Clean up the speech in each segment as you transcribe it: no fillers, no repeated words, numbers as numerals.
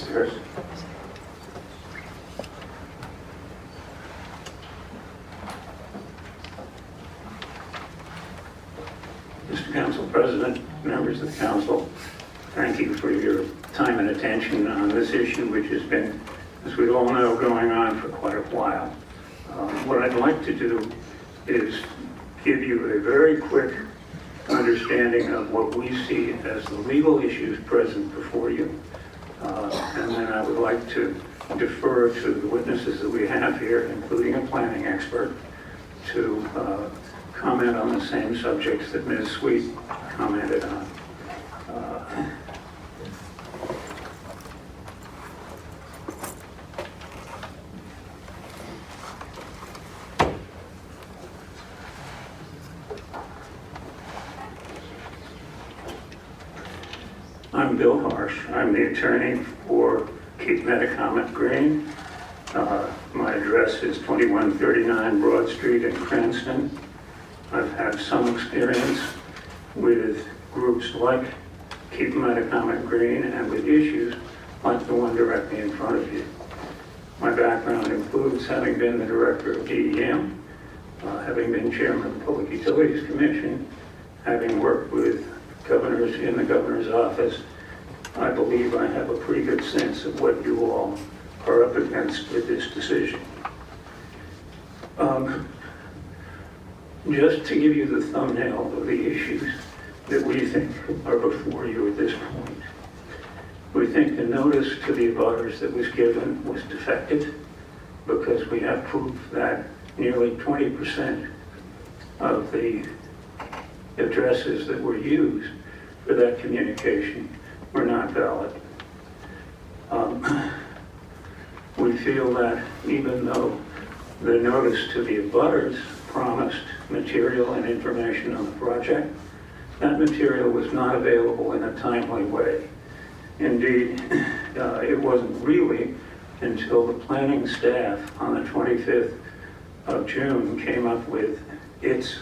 upstairs. Mr. Council President, members of the council, thank you for your time and attention on this issue, which has been, as we all know, going on for quite a while. What I'd like to do is give you a very quick understanding of what we see as the legal issues present before you. And then I would like to defer to the witnesses that we have here, including a planning expert, to comment on the same subjects that Ms. Sweet commented on. I'm Bill Harsh. I'm the attorney for Keep Metacomet Green. My address is 2139 Broad Street in Cranston. I've had some experience with groups like Keep Metacomet Green and with issues like the one directly in front of you. My background includes having been the director of DEM, having been chairman of the Public Utilities Commission, having worked with governors in the governor's office. I believe I have a pretty good sense of what you all are up against with this decision. Just to give you the thumbnail of the issues that we think are before you at this point. We think the notice to the abutters that was given was defective because we have proof that nearly 20% of the addresses that were used for that communication were not valid. We feel that even though the notice to the abutters promised material and information on the project, that material was not available in a timely way. Indeed, it wasn't really until the planning staff on the 25th of June came up with its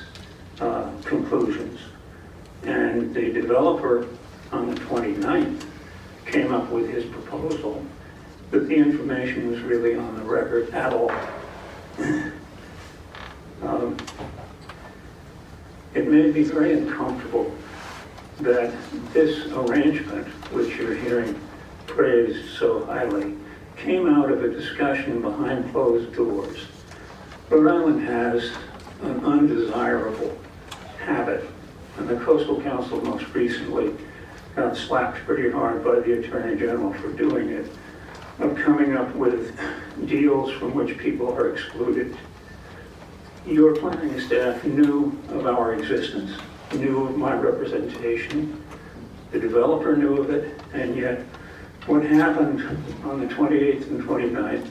conclusions. And the developer on the 29th came up with his proposal that the information was really on the record at all. It made me very uncomfortable that this arrangement, which you're hearing praised so highly, came out of a discussion behind closed doors. Rhode Island has an undesirable habit, and the Coastal Council most recently got slapped pretty hard by the Attorney General for doing it, of coming up with deals from which people are excluded. Your planning staff knew of our existence, knew of my representation, the developer knew of it, and yet what happened on the 28th and 29th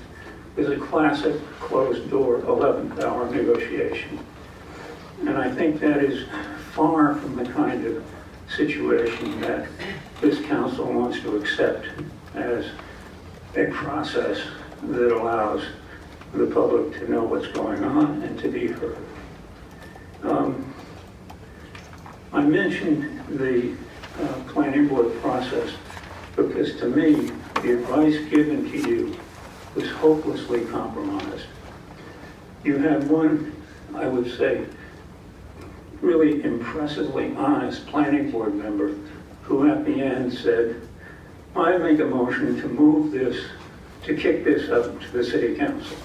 is a classic closed door 11th hour negotiation. And I think that is far from the kind of situation that this council wants to accept as a process that allows the public to know what's going on and to be heard. I mentioned the planning board process because to me, the advice given to you was hopelessly compromised. You had one, I would say, really impressively honest planning board member who at the end said, I make a motion to move this, to kick this up to the city council.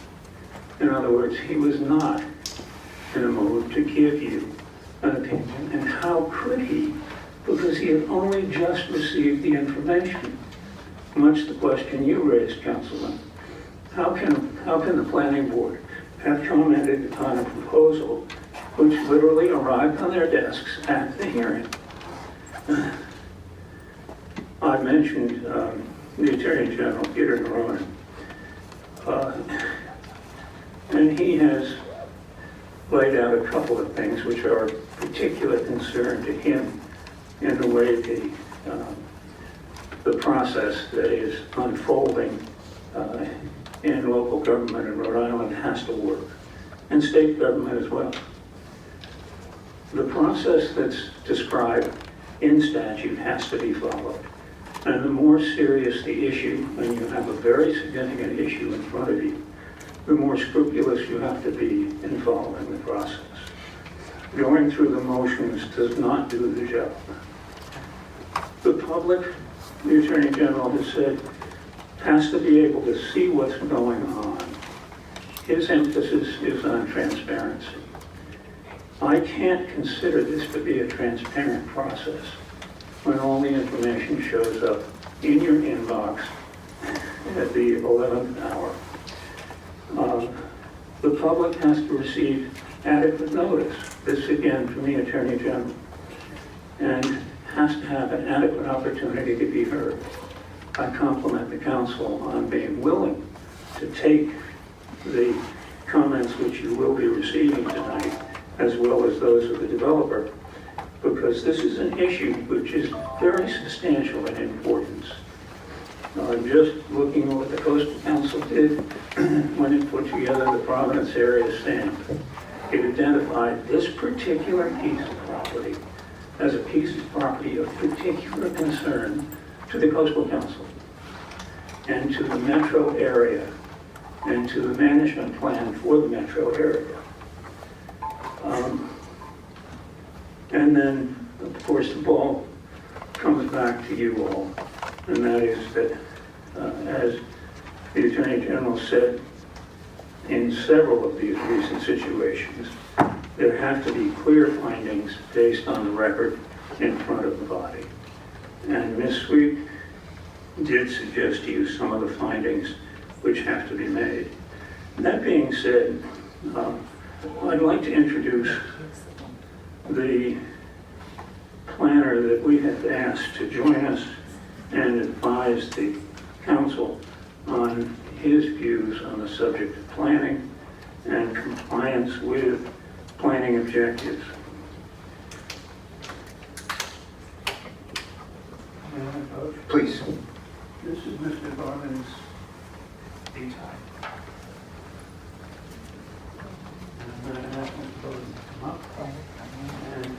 In other words, he was not in a mood to give you an opinion, and how could he? Because he had only just received the information. Much the question you raised, Councilman. How can the planning board have commented on a proposal which literally arrived on their desks at the hearing? I mentioned the Attorney General, Peter Nerone, and he has laid out a couple of things which are of particular concern to him in the way the process that is unfolding in local government in Rhode Island has to work, and state government as well. The process that's described in statute has to be followed. And the more serious the issue, when you have a very significant issue in front of you, the more scrupulous you have to be in following the process. Going through the motions does not do the job. The public, the Attorney General has said, has to be able to see what's going on. His emphasis is on transparency. I can't consider this to be a transparent process when all the information shows up in your inbox at the 11th hour. The public has to receive adequate notice, this again from the Attorney General, and has to have an adequate opportunity to be heard. I compliment the council on being willing to take the comments which you will be receiving tonight, as well as those of the developer, because this is an issue which is very substantial in importance. Just looking at what the Coastal Council did when it put together the Providence area stamp, it identified this particular piece of property as a piece of property of particular concern to the Coastal Council and to the metro area and to the management plan for the metro area. And then, of course, the ball comes back to you all, and that is that, as the Attorney General said, in several of these recent situations, there have to be clear findings based on the record in front of the body. And Ms. Sweet did suggest to you some of the findings which have to be made. That being said, I'd like to introduce the planner that we have asked to join us and advise the council on his views on the subject of planning and compliance with planning objectives. Please. This is Mr. Barman's detail. I'm going to ask him to come up and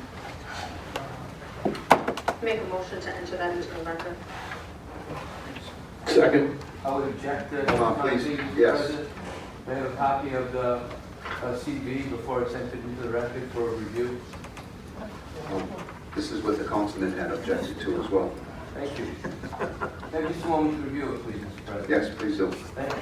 Make a motion to enter that into the record. Second. I would object to Please, Mr. yes. President. May I have a copy of the CV before it's entered into the record for review? This is what the councilman had objected to as well. Thank you. Can I have just a moment to review it, please, Mr. President? Yes, please do. Thank you.